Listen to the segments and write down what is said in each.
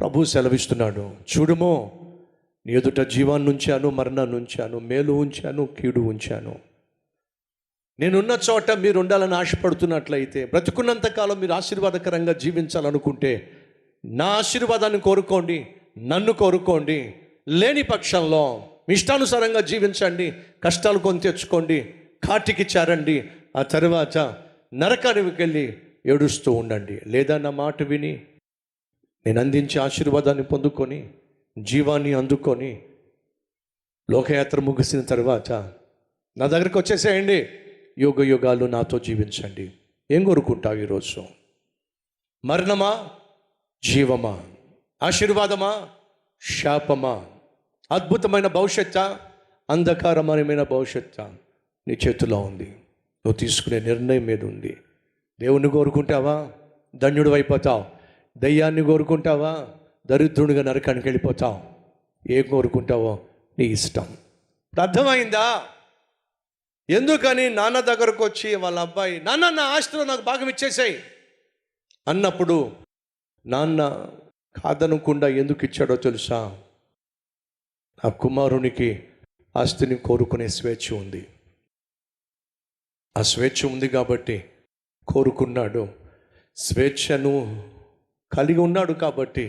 ప్రభు సెలవిస్తున్నాడు, చూడుమో నీ ఎదుట జీవాన్ని ఉంచాను, మరణాన్ని ఉంచాను, మేలు ఉంచాను, కీడు ఉంచాను. నేనున్న చోట మీరు ఉండాలని ఆశపడుతున్నట్లయితే, బ్రతుకున్నంత కాలం మీరు ఆశీర్వాదకరంగా జీవించాలనుకుంటే నా ఆశీర్వాదాన్ని కోరుకోండి, నన్ను కోరుకోండి. లేని పక్షంలో మీ ఇష్టానుసారంగా జీవించండి, కష్టాలు కొని తెచ్చుకోండి, కాటికి చేరండి, ఆ తర్వాత నరకానికి వెళ్ళి ఏడుస్తూ ఉండండి. లేదా నా మాట విని నేను అందించే ఆశీర్వాదాన్ని పొందుకొని జీవాన్ని అందుకొని లోకయాత్ర ముగిసిన తర్వాత నా దగ్గరికి వచ్చేసేయండి, యుగ యుగాలు నాతో జీవించండి. ఏం కోరుకుంటావు ఈరోజు? మరణమా, జీవమా, ఆశీర్వాదమా, శాపమా, అద్భుతమైన భవిష్యత్తు, అంధకారమైన భవిష్యత్తు నీ చేతిలో ఉంది. నువ్వు తీసుకునే నిర్ణయం మీద ఉంది. దేవుణ్ణి కోరుకుంటావా, ధన్యుడు అయిపోతావు. దయ్యాన్ని కోరుకుంటావా, దరిద్రునిగా నరకానికి వెళ్ళిపోతావు. ఏం కోరుకుంటావో నీ ఇష్టం. అర్థమైందా? ఎందుకని నాన్న దగ్గరకు వచ్చి వాళ్ళ అబ్బాయి, నాన్న నా ఆస్తిలో నాకు భాగం ఇచ్చేసాయి అన్నప్పుడు నాన్న కాదనకుండా ఎందుకు ఇచ్చాడో తెలుసా? ఆ కుమారునికి ఆస్తిని కోరుకునే స్వేచ్ఛ ఉంది. ఆ స్వేచ్ఛ ఉంది కాబట్టి కోరుకున్నాడు. స్వేచ్ఛను కలిగి ఉన్నాడు కాబట్టి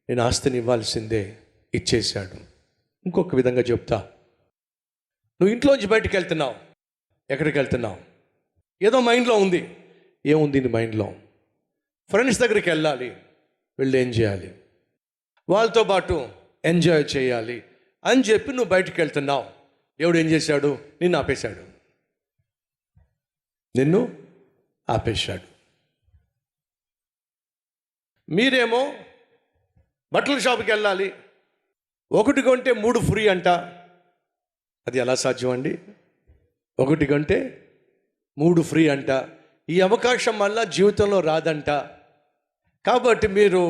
నేను ఆస్తిని ఇవ్వాల్సిందే, ఇచ్చేశాడు. ఇంకొక విధంగా చెప్తా, నువ్వు ఇంట్లోంచి బయటికి వెళ్తున్నావు. ఎక్కడికి వెళ్తున్నావు? ఏదో మైండ్లో ఉంది. ఏముంది నీ మైండ్లో? ఫ్రెండ్స్ దగ్గరికి వెళ్ళాలి. వెళ్ళి ఏం చేయాలి? వాళ్ళతో పాటు ఎంజాయ్ చేయాలి అని చెప్పి నువ్వు బయటికి వెళ్తున్నావు. దేవుడు ఏం చేశాడు? నిన్ను ఆపేశాడు. నిన్ను ఆపేశాడు. మీరేమో బట్టల షాప్కి వెళ్ళాలి, 1 కొంటే 3 ఫ్రీ అంట. అది ఎలా సాధ్యం అండి? 1 కొంటే 3 ఫ్రీ అంట. ఈ అవకాశం వల్ల జీవితంలో రాదంట. కాబట్టి మీరు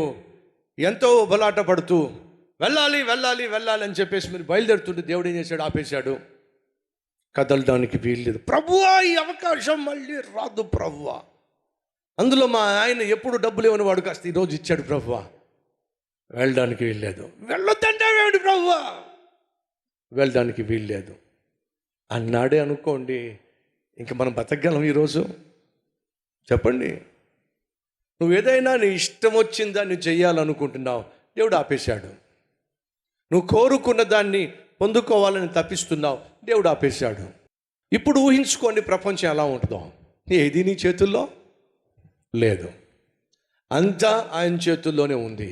ఎంతో బలాట పడుతూ వెళ్ళాలి వెళ్ళాలి వెళ్ళాలి అని చెప్పేసి మీరు బయలుదేరుతుంటే దేవుడు ఏం చేశాడు? ఆపేశాడు. కదలడానికి వీల్లేదు. ప్రభువా, ఈ అవకాశం మళ్ళీ రాదు ప్రభువా. అందులో మా ఆయన ఎప్పుడు డబ్బులు ఇవ్వని వాడు కాస్త ఈరోజు ఇచ్చాడు ప్రభువా. వెళ్ళడానికి వీల్లేదు. వెళ్ళొద్దంటే ఏమిటి ప్రభువా? వెళ్ళడానికి వీల్లేదు అన్నాడే అనుకోండి, ఇంక మనం బతకగలం ఈరోజు? చెప్పండి. నువ్వు ఏదైనా నీ ఇష్టం వచ్చిందా నువ్వు చెయ్యాలనుకుంటున్నావు, దేవుడు ఆపేశాడు. నువ్వు కోరుకున్న దాన్ని పొందుకోవాలని తప్పిస్తున్నావు, దేవుడు ఆపేశాడు. ఇప్పుడు ఊహించుకోండి ప్రపంచం ఎలా ఉంటుందో. ఏది నీ చేతుల్లో లేదు, అంతా ఆయన చేతుల్లోనే ఉంది.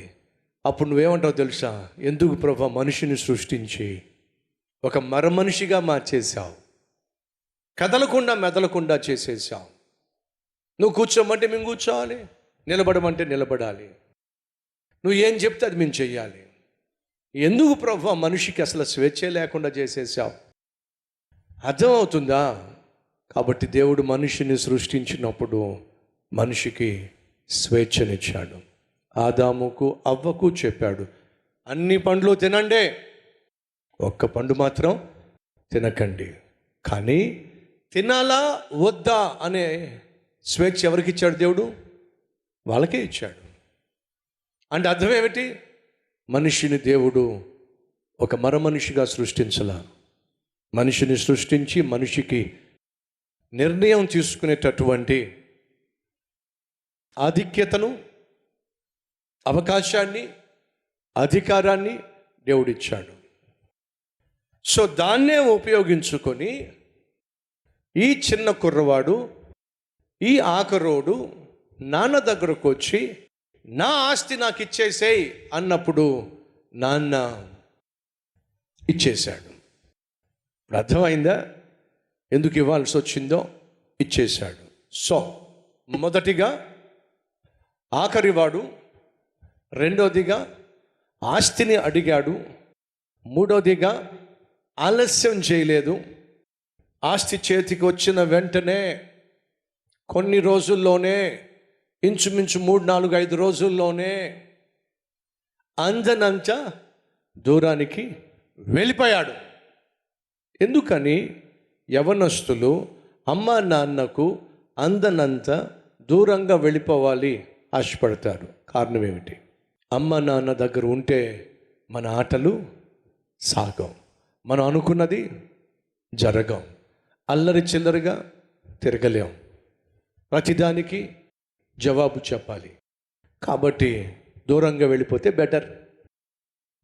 అప్పుడు నువ్వేమంటావు తెలుసా? ఎందుకు ప్రభా మనిషిని సృష్టించి ఒక మరమనిషిగా మార్చేసావు, కదలకుండా మెదలకుండా చేసేసావు. నువ్వు కూర్చోమంటే మేము కూర్చోవాలి, నిలబడమంటే నిలబడాలి, నువ్వు ఏం చెప్తే అది మేము చెయ్యాలి. ఎందుకు ప్రభా మనిషికి అసలు స్వేచ్ఛ లేకుండా చేసేసావు? అర్థమవుతుందా? కాబట్టి దేవుడు మనిషిని సృష్టించినప్పుడు మనిషికి స్వేచ్ఛనిచ్చాడు. ఆదాముకు అవ్వకు చెప్పాడు, అన్ని పండ్లు తినండి, ఒక్క పండు మాత్రం తినకండి. కానీ తినాలా వద్దా అనే స్వేచ్ఛ ఎవరికి ఇచ్చాడు? దేవుడు వాళ్ళకే ఇచ్చాడు. అంటే అర్థం ఏమిటి? మనిషిని దేవుడు ఒక మరమనిషిగా సృష్టించలా. మనిషిని సృష్టించి మనిషికి నిర్ణయం తీసుకునేటటువంటి ఆధిక్యతను, అవకాశాన్ని, అధికారాన్ని దేవుడిచ్చాడు. సో దాన్నే ఉపయోగించుకొని ఈ చిన్న కుర్రవాడు, ఈ ఆకరోడు నాన్న దగ్గరకు వచ్చి నా ఆస్తి నాకు ఇచ్చేసేయి అన్నప్పుడు నాన్న ఇచ్చేశాడు. అర్థమైందా ఎందుకు ఇవ్వాల్సి వచ్చిందో? ఇచ్చేశాడు. సో మొదటిగా ఆఖరివాడు, రెండోదిగా ఆస్తిని అడిగాడు, మూడోదిగా ఆలస్యం చేయలేదు. ఆస్తి చేతికి వచ్చిన వెంటనే కొన్ని రోజుల్లోనే, ఇంచుమించు 3, 4, 5 రోజుల్లోనే అందనంత దూరానికి వెళ్ళిపోయాడు. ఎందుకని యవనస్తులు అమ్మ నాన్నకు అందనంత దూరంగా వెళ్ళిపోవాలి ఆశపడతారు? కారణం ఏమిటి? అమ్మ నాన్న దగ్గర ఉంటే మన ఆటలు సాగం, మనం అనుకున్నది జరగం, అల్లరి చిల్లరగా తిరగలేం, ప్రతిదానికి జవాబు చెప్పాలి. కాబట్టి దూరంగా వెళ్ళిపోతే బెటర్,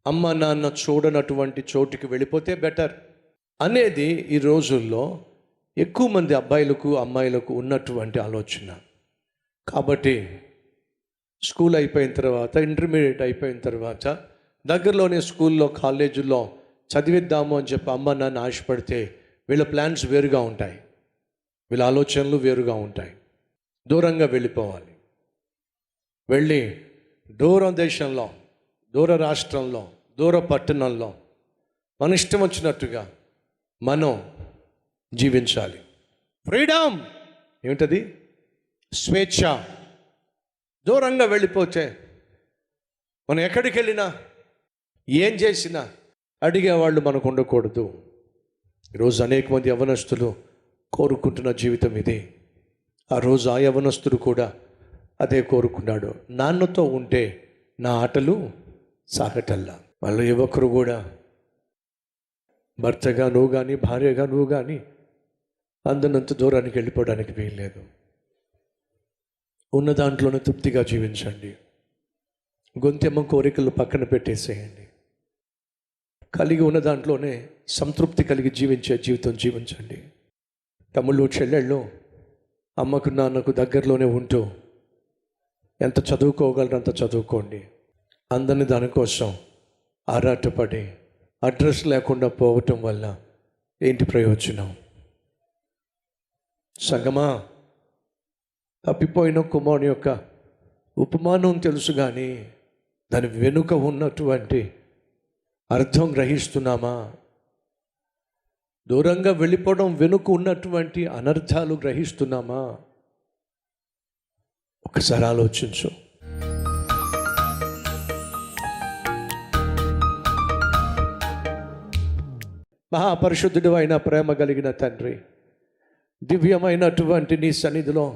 అమ్మ నాన్న చూడనటువంటి చోటుకి వెళ్ళిపోతే బెటర్ అనేది ఈ రోజుల్లో ఎక్కువ మంది అబ్బాయిలకు అమ్మాయిలకు ఉన్నటువంటి ఆలోచన. కాబట్టి స్కూల్ అయిపోయిన తర్వాత, ఇంటర్మీడియట్ అయిపోయిన తర్వాత దగ్గరలోనే స్కూల్లో కాలేజీల్లో చదివిద్దాము అని చెప్పి అమ్మ నాన్న ఆశపడితే వీళ్ళ ప్లాన్స్ వేరుగా ఉంటాయి, వీళ్ళ ఆలోచనలు వేరుగా ఉంటాయి. దూరంగా వెళ్ళిపోవాలి, వెళ్ళి దూరం దేశంలో, దూర రాష్ట్రంలో, దూర పట్టణంలో మన ఇష్టం వచ్చినట్టుగా మనం జీవించాలి. ఫ్రీడమ్ ఏమిటది? స్వేచ్ఛ. దూరంగా వెళ్ళిపోతే మనం ఎక్కడికి వెళ్ళినా ఏం చేసినా అడిగేవాళ్ళు మనకు ఉండకూడదు. ఈరోజు అనేక మంది యవనస్తులు కోరుకుంటున్న జీవితం ఇది. ఆ రోజు ఆ యవనస్తుడు కూడా అదే కోరుకున్నాడు. నాన్నతో ఉంటే నా ఆటలు సాగటల్లా. వాళ్ళు ఏ ఒక్కరు కూడా భర్తగా నువ్వు కానీ, భార్యగా నువ్వు కానీ అందనంత దూరానికి వెళ్ళిపోవడానికి వీల్లేదు. ఉన్న దాంట్లోనే తృప్తిగా జీవించండి. గొంతెమ్మ కోరికలు పక్కన పెట్టేసేయండి. కలిగి ఉన్న దాంట్లోనే సంతృప్తి కలిగి జీవించే జీవితం జీవించండి. తమ్ముళ్ళు చెల్లెళ్ళు అమ్మకు నాన్నకు దగ్గరలోనే ఉంటూ ఎంత చదువుకోగలరు అంత చదువుకోండి. అందరినీ దానికోసం ఆరాటపడి అడ్రస్ లేకుండా పోవటం వల్ల ఏంటి ప్రయోజనం? సంగమా, తప్పిపోయిన కుమారుని యొక్క ఉపమానం తెలుసు కానీ దాని వెనుక ఉన్నటువంటి అర్థం గ్రహిస్తున్నామా? దూరంగా వెళ్ళిపోవడం వెనుక ఉన్నటువంటి అనర్థాలు గ్రహిస్తున్నామా? ఒకసారి ఆలోచించు. మహాపరిశుద్ధుడు అయిన ప్రేమ కలిగిన తండ్రి, దివ్యమైనటువంటి నీ సన్నిధిలో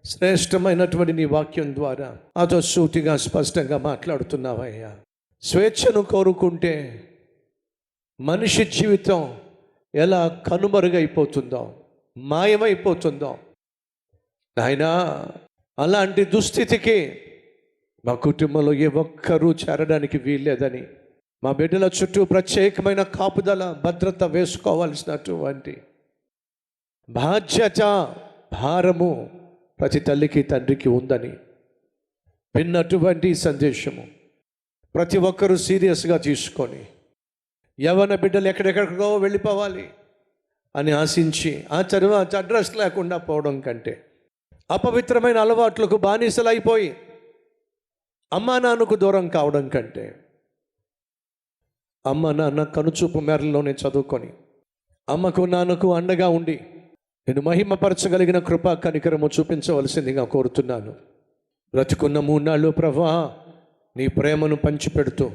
శ్రేష్టమైనటువంటి నీ వాక్యం ద్వారా అదో సూటిగా స్పష్టంగా మాట్లాడుతున్నావయ్యా. స్వేచ్ఛను కోరుకుంటే మనిషి జీవితం ఎలా కనుమరుగైపోతుందో, మాయమైపోతుందో నాయనా, అలాంటి దుస్థితికి మా కుటుంబంలో ఏ ఒక్కరూ చేరడానికి వీల్లేదని, మా బిడ్డల చుట్టూ ప్రత్యేకమైన కాపుదల, భద్రత వేసుకోవాల్సినటువంటి బాధ్యత, భారము ప్రతి తల్లికి తండ్రికి ఉందని విన్నటువంటి సందేశము ప్రతి ఒక్కరూ సీరియస్గా తీసుకొని యవ్వన బిడ్డలు ఎక్కడెక్కడికో వెళ్ళిపోవాలి అని ఆశించి ఆ తర్వాత అడ్రస్ లేకుండా పోవడం కంటే, అపవిత్రమైన అలవాట్లకు బానిసలైపోయి అమ్మా నాన్నకు దూరం కావడం కంటే, అమ్మ నాన్న కనుచూపు మేరలోనే చదువుకొని అమ్మకు నాన్నకు అండగా ఉండి నేను మహిమపరచగలిగిన కృపా కనికరము చూపించవలసిందిగా కోరుతున్నాను. బ్రతుకున్న 3 నాళ్ళు ప్రభువా నీ ప్రేమను పంచిపెడుతూ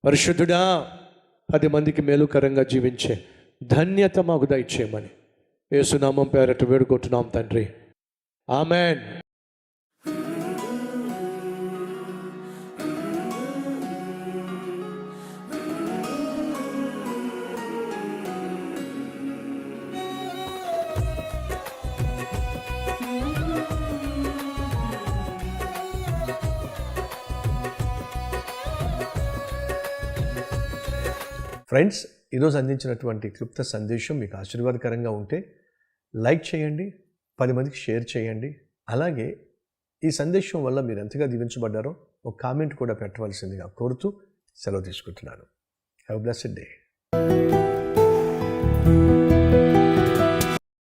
పరిశుద్ధుడా 10 మందికి మేలుకరంగా జీవించే ధన్యత మాకు దయచేయమని యేసునామం పేరట వేడుకుంటున్నాం తండ్రి. ఆమెన్. ఫ్రెండ్స్, ఈరోజు అందించినటువంటి క్లుప్త సందేశం మీకు ఆశీర్వాదకరంగా ఉంటే లైక్ చేయండి, 10 మందికి షేర్ చేయండి. అలాగే ఈ సందేశం వల్ల మీరు ఎంతగా దీవించబడ్డారో ఒక కామెంట్ కూడా పెట్టవలసిందిగా కోరుతూ సెలవు తీసుకుంటున్నాను. Have a blessed day.